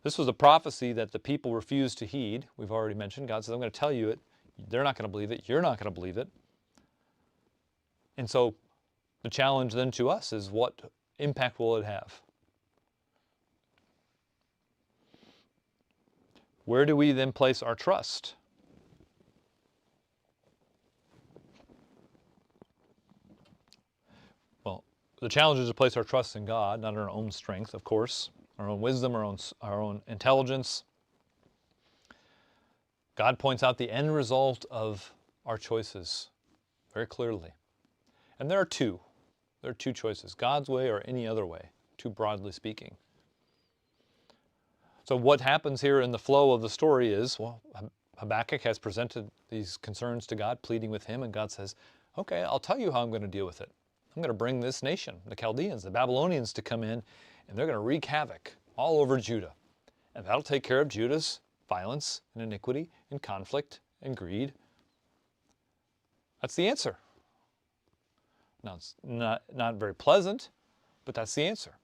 This was a prophecy that the people refused to heed. We've already mentioned. God says, I'm going to tell you it. They're not going to believe it. You're not going to believe it. And so the challenge then to us is, what impact will it have? Where do we then place our trust? Well, the challenge is to place our trust in God, not in our own strength, of course, our own wisdom, our own intelligence. God points out the end result of our choices very clearly. And there are two. There are two choices, God's way or any other way, too broadly speaking. So what happens here in the flow of the story is, well, Habakkuk has presented these concerns to God, pleading with him, and God says, okay, I'll tell you how I'm going to deal with it. I'm going to bring this nation, the Chaldeans, the Babylonians, to come in, and they're going to wreak havoc all over Judah. And that'll take care of Judah's violence and iniquity and conflict and greed. That's the answer. Now, it's not very pleasant, but that's the answer.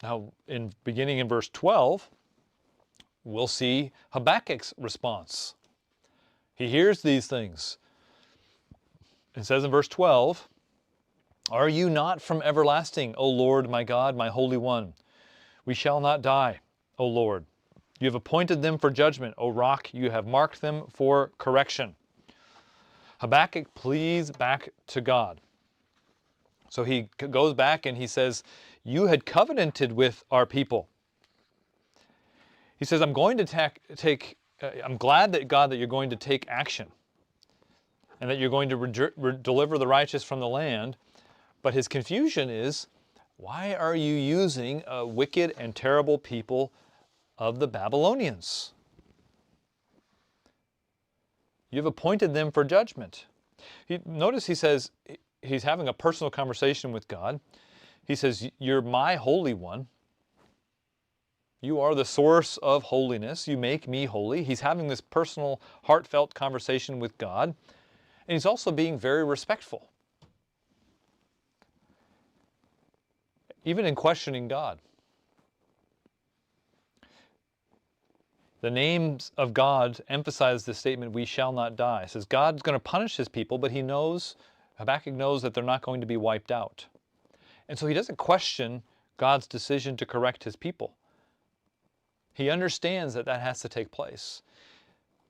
Now, beginning in verse 12, we'll see Habakkuk's response. He hears these things. It says in verse 12, "Are you not from everlasting, O Lord, my God, my Holy One? We shall not die, O Lord. You have appointed them for judgment, O Rock. You have marked them for correction." Habakkuk pleads back to God. So he goes back and he says, you had covenanted with our people. He says, I'm glad that God that you're going to take action and that you're going to deliver the righteous from the land. But his confusion is, why are you using a wicked and terrible people of the Babylonians? You've appointed them for judgment. Notice he says, he's having a personal conversation with God. He says, you're my Holy One. You are the source of holiness. You make me holy. He's having this personal, heartfelt conversation with God. And he's also being very respectful. Even in questioning God. The names of God emphasize this statement, we shall not die. It says God's going to punish his people, but he knows, Habakkuk knows that they're not going to be wiped out. And so he doesn't question God's decision to correct his people. He understands that that has to take place.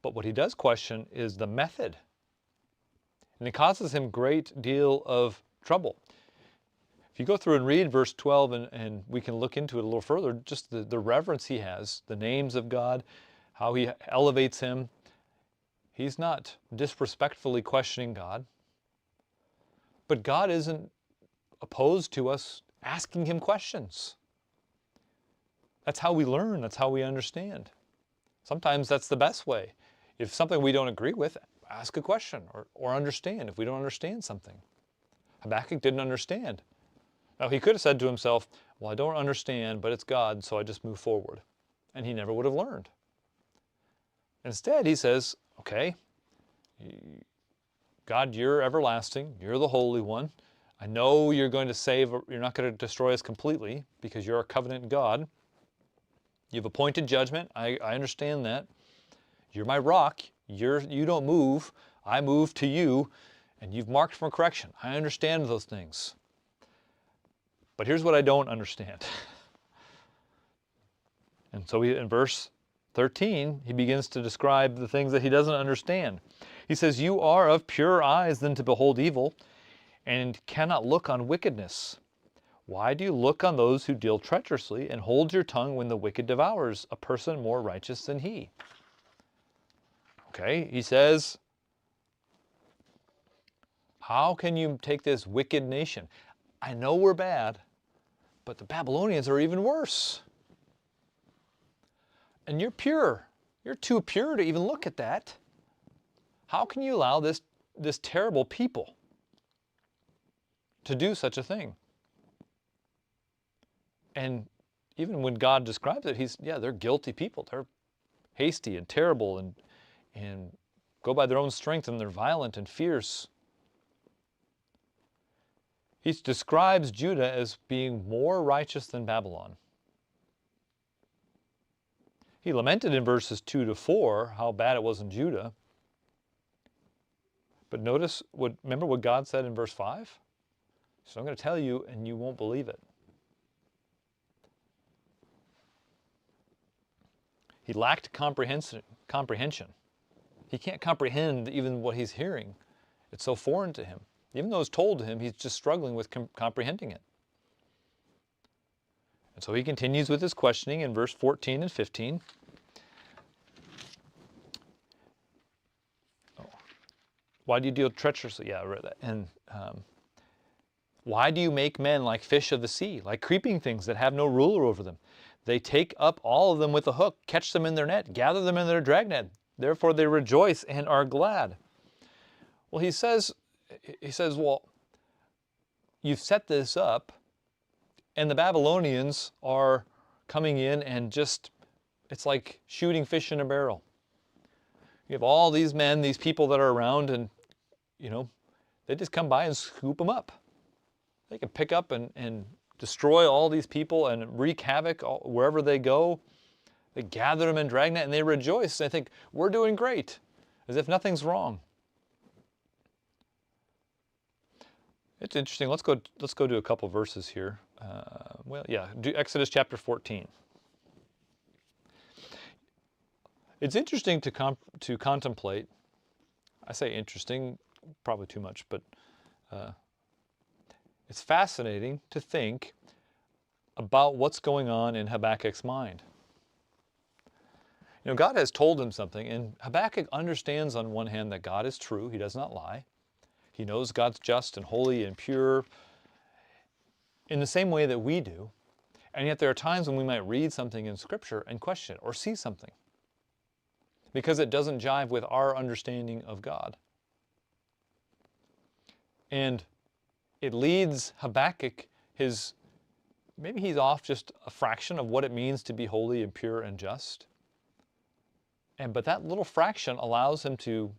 But what he does question is the method. And it causes him a great deal of trouble. If you go through and read verse 12, and we can look into it a little further, just the reverence he has, the names of God, how he elevates him. He's not disrespectfully questioning God. But God isn't opposed to us asking him questions. That's how we learn. That's how we understand. Sometimes that's the best way. If something we don't agree with, ask a question or understand if we don't understand something. Habakkuk didn't understand. Now, he could have said to himself, well, I don't understand, but it's God, so I just move forward. And he never would have learned. Instead, he says, okay, God, you're everlasting. You're the Holy One. I know you're going to save, you're not going to destroy us completely because you're a covenant God. You've appointed judgment. I understand that. You're my rock. You don't move. I move to you, and you've marked for correction. I understand those things. But here's what I don't understand. And so in verse 13, he begins to describe the things that he doesn't understand. He says, you are of purer eyes than to behold evil, and cannot look on wickedness. Why do you look on those who deal treacherously, and hold your tongue when the wicked devours a person more righteous than he? Okay, he says, how can you take this wicked nation? I know we're bad, but the Babylonians are even worse. And you're pure. You're too pure to even look at that. How can you allow this terrible people to do such a thing? And even when God describes it, they're guilty people. They're hasty and terrible and go by their own strength, and they're violent and fierce. He describes Judah as being more righteous than Babylon. He lamented in verses 2 to 4 how bad it was in Judah. But remember what God said in verse 5? So I'm going to tell you, and you won't believe it. He lacked comprehension. He can't comprehend even what he's hearing. It's so foreign to him. Even though it's told to him, he's just struggling with comprehending it. And so he continues with his questioning in verse 14 and 15. Why do you deal treacherously? Yeah, I read that. And why do you make men like fish of the sea, like creeping things that have no ruler over them? They take up all of them with a hook, catch them in their net, gather them in their dragnet. Therefore they rejoice and are glad. Well, he says, well, you've set this up, and the Babylonians are coming in and it's like shooting fish in a barrel. You have all these men, these people that are around, and, they just come by and scoop them up. They can pick up and destroy all these people and wreak havoc wherever they go. They gather them in dragnet and they rejoice. They think, we're doing great, as if nothing's wrong. It's interesting. Let's go to a couple verses here. Do Exodus chapter 14. It's interesting to contemplate. I say interesting, probably too much, but it's fascinating to think about what's going on in Habakkuk's mind. God has told him something, and Habakkuk understands on one hand that God is true. He does not lie. He knows God's just and holy and pure in the same way that we do. And yet there are times when we might read something in Scripture and question it or see something because it doesn't jive with our understanding of God. And it leads Habakkuk, maybe he's off just a fraction of what it means to be holy and pure and just. But that little fraction allows him to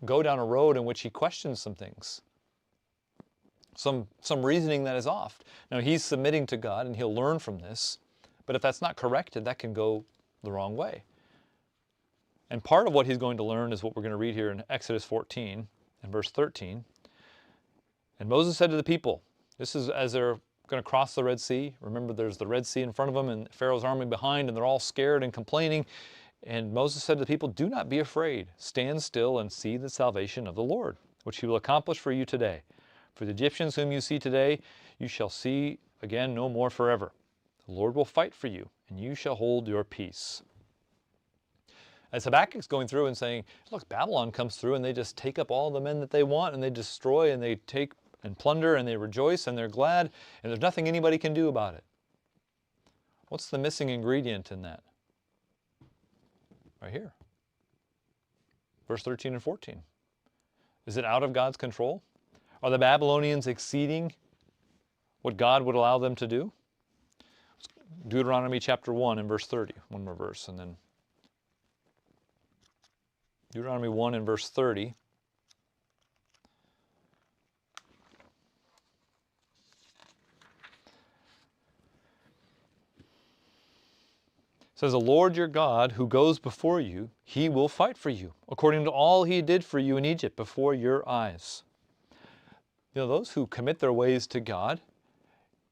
go down a road in which he questions some things. Some reasoning that is off. Now he's submitting to God and he'll learn from this, but if that's not corrected, that can go the wrong way. And part of what he's going to learn is what we're going to read here in Exodus 14 and verse 13. And Moses said to the people, this is as they're going to cross the Red Sea. Remember, there's the Red Sea in front of them and Pharaoh's army behind, and they're all scared and complaining. And Moses said to the people, do not be afraid. Stand still and see the salvation of the Lord, which he will accomplish for you today. For the Egyptians whom you see today, you shall see again no more forever. The Lord will fight for you, and you shall hold your peace. As Habakkuk's going through and saying, look, Babylon comes through and they just take up all the men that they want and they destroy and they take and plunder and they rejoice and they're glad and there's nothing anybody can do about it. What's the missing ingredient in that? Right here. Verse 13 and 14. Is it out of God's control? Are the Babylonians exceeding what God would allow them to do? Deuteronomy chapter 1 and verse 30. One more verse and then Deuteronomy 1 and verse 30. It says, the Lord your God who goes before you, he will fight for you, according to all he did for you in Egypt before your eyes. You know, those who commit their ways to God,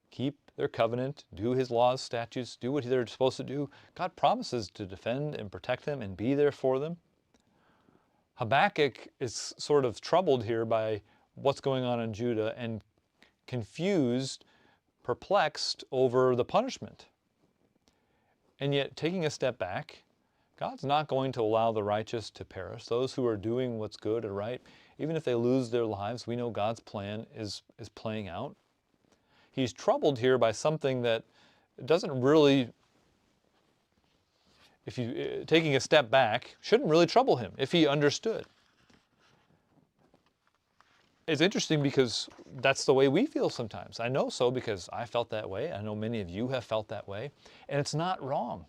keep their covenant, do his laws, statutes, do what they're supposed to do, God promises to defend and protect them and be there for them. Habakkuk is sort of troubled here by what's going on in Judah and confused, perplexed over the punishment. And yet, taking a step back, God's not going to allow the righteous to perish. Those who are doing what's good and right, even if they lose their lives, we know God's plan is playing out. He's troubled here by something that doesn't really, if you taking a step back, shouldn't really trouble him if he understood. It's interesting because that's the way we feel sometimes. I know so because I felt that way. I know many of you have felt that way. And it's not wrong.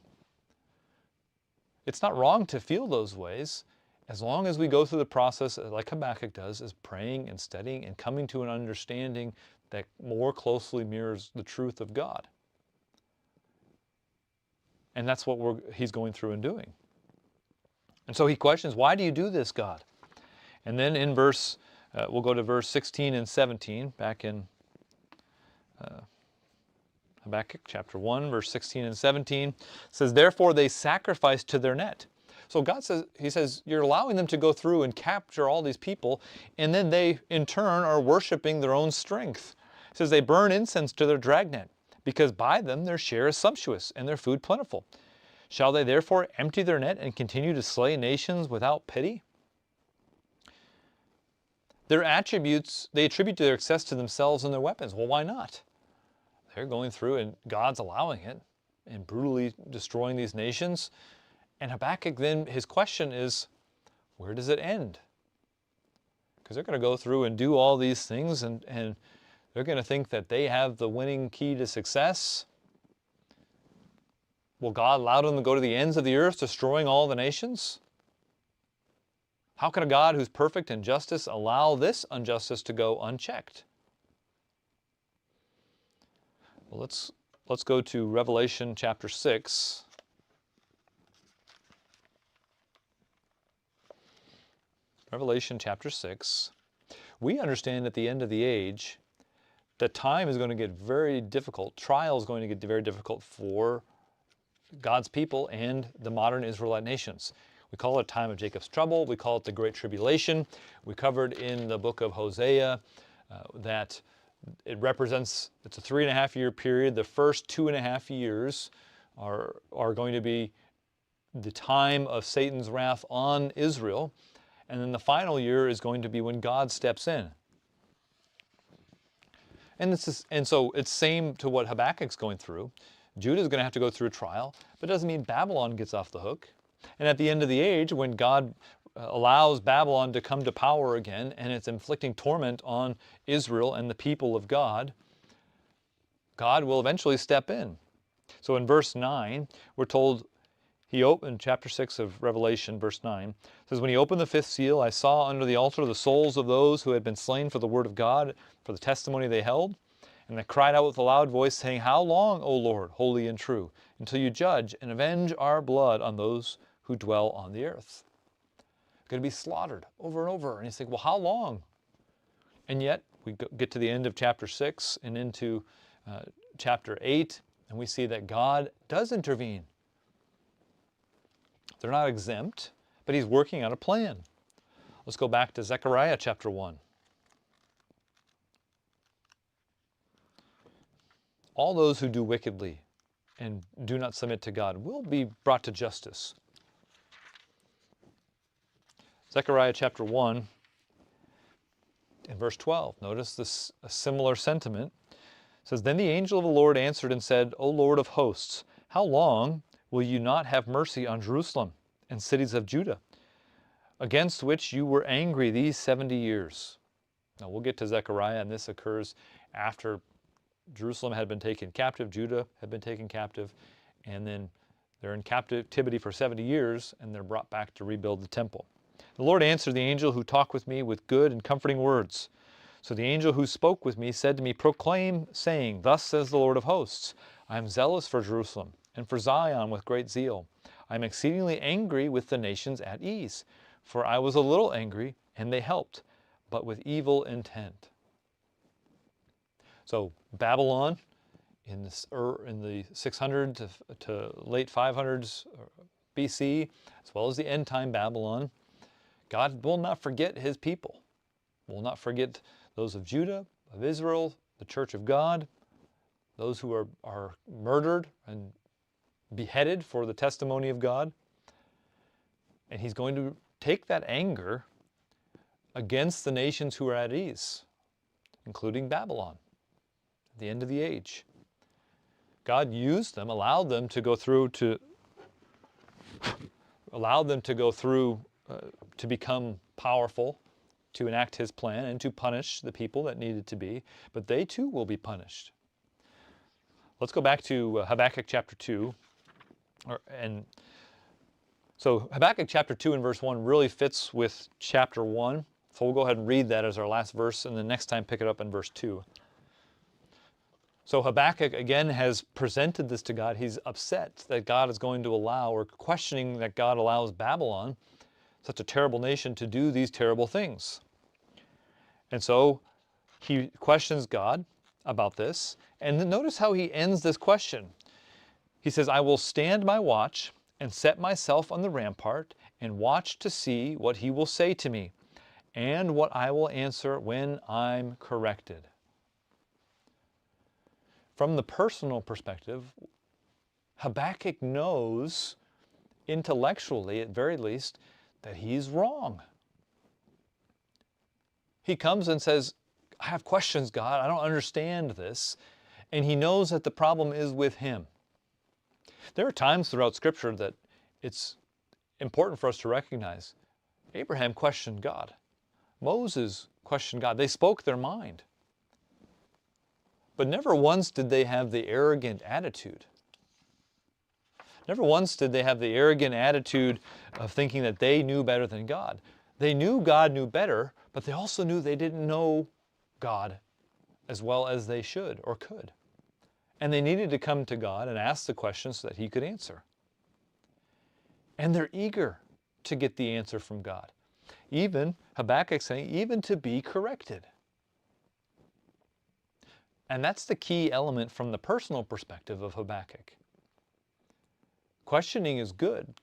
It's not wrong to feel those ways as long as we go through the process, like Habakkuk does, is praying and studying and coming to an understanding that more closely mirrors the truth of God. And that's what he's going through and doing. And so he questions, why do you do this, God? And then in we'll go to verse 16 and 17, back in Habakkuk chapter 1, verse 16 and 17. It says, therefore they sacrifice to their net. So God says, he says, you're allowing them to go through and capture all these people, and then they, in turn, are worshiping their own strength. It says they burn incense to their dragnet, because by them their share is sumptuous, and their food plentiful. Shall they therefore empty their net and continue to slay nations without pity? Their attributes, they attribute their success to themselves and their weapons. Well, why not? They're going through and God's allowing it and brutally destroying these nations. And Habakkuk then, his question is, where does it end? Because they're going to go through and do all these things and they're going to think that they have the winning key to success. Will God allow them to go to the ends of the earth, destroying all the nations? How can a God who's perfect in justice allow this injustice to go unchecked? Well, let's go to Revelation chapter 6. Revelation chapter 6. We understand at the end of the age that time is going to get very difficult. Trial is going to get very difficult for God's people and the modern Israelite nations. We call it a time of Jacob's trouble. We call it the Great Tribulation. We covered in the book of Hosea that it represents, it's a 3.5-year period. The first 2.5 years are going to be the time of Satan's wrath on Israel. And then the final year is going to be when God steps in. And so it's same to what Habakkuk's going through. Judah's going to have to go through a trial, but it doesn't mean Babylon gets off the hook. And at the end of the age, when God allows Babylon to come to power again, and it's inflicting torment on Israel and the people of God, God will eventually step in. So in verse 9, we're told, in chapter 6 of Revelation, verse 9, it says, when he opened the fifth seal, I saw under the altar the souls of those who had been slain for the word of God, for the testimony they held. And they cried out with a loud voice, saying, how long, O Lord, holy and true, until you judge and avenge our blood on those who dwell on the earth? Going to be slaughtered over and over. And you think, well, how long? And yet, we get to the end of chapter 6 and into chapter 8, and we see that God does intervene. They're not exempt, but he's working out a plan. Let's go back to Zechariah chapter 1. All those who do wickedly and do not submit to God will be brought to justice. Zechariah chapter 1 in verse 12. Notice this, a similar sentiment. It says, "Then the angel of the Lord answered and said, O Lord of hosts, how long will you not have mercy on Jerusalem and cities of Judah, against which you were angry these 70 years?" Now we'll get to Zechariah, and this occurs after Jerusalem had been taken captive, Judah had been taken captive, and then they're in captivity for 70 years, and they're brought back to rebuild the temple. "The Lord answered the angel who talked with me with good and comforting words. So the angel who spoke with me said to me, Proclaim, saying, Thus says the Lord of hosts, I am zealous for Jerusalem, and for Zion with great zeal. I am exceedingly angry with the nations at ease. For I was a little angry, and they helped, but with evil intent." So Babylon, in the 600 to late 500s BC, as well as the end time Babylon, God will not forget his people, will not forget those of Judah, of Israel, the church of God, those who are murdered and beheaded for the testimony of God. And he's going to take that anger against the nations who are at ease, including Babylon, at the end of the age. God used them, allowed them to go through to become powerful, to enact his plan, and to punish the people that needed to be, but they too will be punished. Let's go back to Habakkuk chapter 2. So Habakkuk chapter 2 and verse 1 really fits with chapter 1. So we'll go ahead and read that as our last verse, and the next time pick it up in verse 2. So Habakkuk again has presented this to God. He's upset that God is going to allow, or questioning that God allows Babylon, such a terrible nation, to do these terrible things. And so he questions God about this. And then notice how he ends this question. He says, "I will stand my watch and set myself on the rampart and watch to see what he will say to me and what I will answer when I'm corrected." From the personal perspective, Habakkuk knows, intellectually at very least, that he's wrong. He comes and says, "I have questions, God. I don't understand this." And he knows that the problem is with him. There are times throughout Scripture that it's important for us to recognize. Abraham questioned God. Moses questioned God. They spoke their mind. But never once did they have the arrogant attitude. Never once did they have the arrogant attitude of thinking that they knew better than God. They knew God knew better, but they also knew they didn't know God as well as they should or could. And they needed to come to God and ask the questions so that he could answer. And they're eager to get the answer from God. Even, Habakkuk saying, even to be corrected. And that's the key element from the personal perspective of Habakkuk. Questioning is good.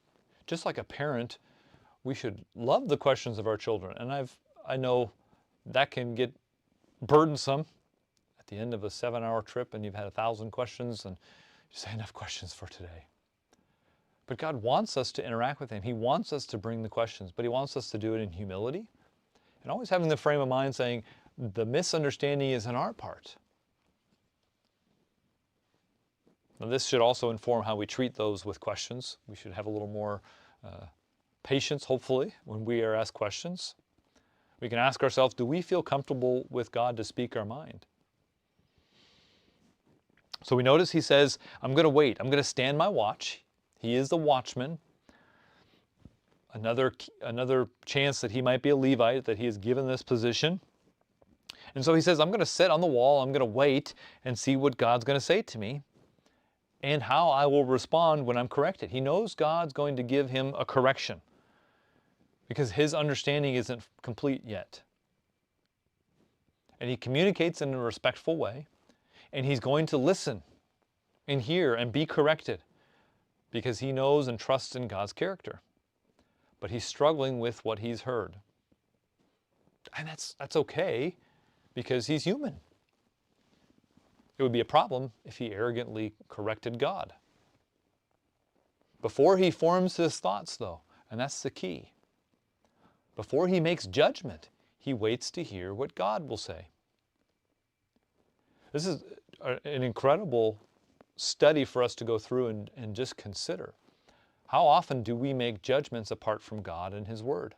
Just like a parent, we should love the questions of our children. And I know that can get burdensome at the end of a 7-hour trip, and you've had 1,000 questions, and you say, enough questions for today. But God wants us to interact with him. He wants us to bring the questions, but he wants us to do it in humility and always having the frame of mind saying, the misunderstanding is on our part. Now, this should also inform how we treat those with questions. We should have a little more patience, hopefully, when we are asked questions. We can ask ourselves, do we feel comfortable with God to speak our mind? So we notice he says, I'm going to wait. I'm going to stand my watch. He is the watchman. Another chance that he might be a Levite, that he is given this position. And so he says, I'm going to sit on the wall. I'm going to wait and see what God's going to say to me and how I will respond when I'm corrected. He knows God's going to give him a correction because his understanding isn't complete yet. And he communicates in a respectful way, and he's going to listen and hear and be corrected because he knows and trusts in God's character. But he's struggling with what he's heard. And that's okay because he's human. It would be a problem if he arrogantly corrected God. Before he forms his thoughts, though, and that's the key. Before he makes judgment, he waits to hear what God will say. This is an incredible study for us to go through and just consider. How often do we make judgments apart from God and His Word?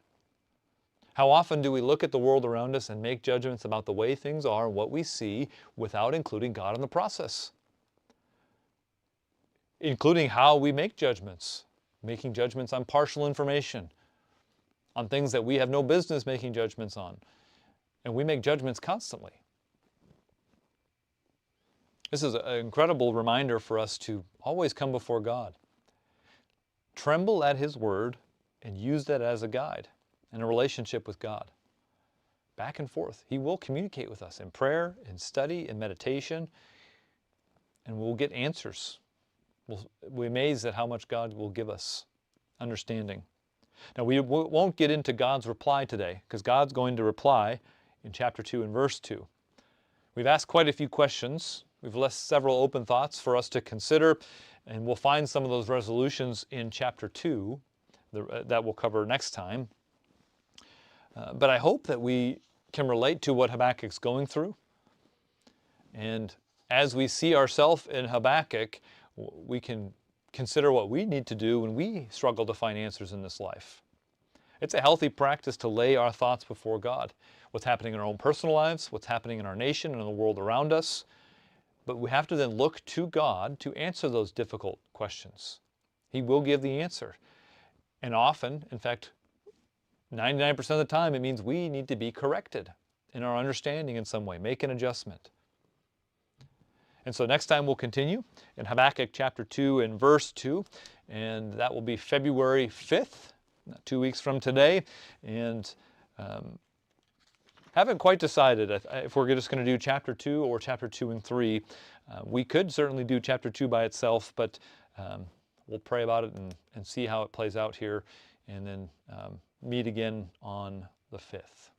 How often do we look at the world around us and make judgments about the way things are and what we see without including God in the process? Including how we make judgments, making judgments on partial information, on things that we have no business making judgments on. And we make judgments constantly. This is an incredible reminder for us to always come before God. Tremble at His Word and use that as a guide in a relationship with God. Back and forth. He will communicate with us in prayer, in study, in meditation, and we'll get answers. We'll be amazed at how much God will give us understanding. Now, we won't get into God's reply today, because God's going to reply in chapter 2 and verse 2. We've asked quite a few questions. We've left several open thoughts for us to consider, and we'll find some of those resolutions in chapter 2 that we'll cover next time. But I hope that we can relate to what Habakkuk's going through. And as we see ourselves in Habakkuk, we can consider what we need to do when we struggle to find answers in this life. It's a healthy practice to lay our thoughts before God. What's happening in our own personal lives, what's happening in our nation and in the world around us. But we have to then look to God to answer those difficult questions. He will give the answer. And often, in fact, 99% of the time, it means we need to be corrected in our understanding in some way, make an adjustment. And so next time we'll continue in Habakkuk chapter 2 and verse 2, and that will be February 5th, 2 weeks from today. And haven't quite decided if we're just going to do chapter 2 or chapter 2 and 3. We could certainly do chapter 2 by itself, but we'll pray about it and see how it plays out here, and then meet again on the 5th.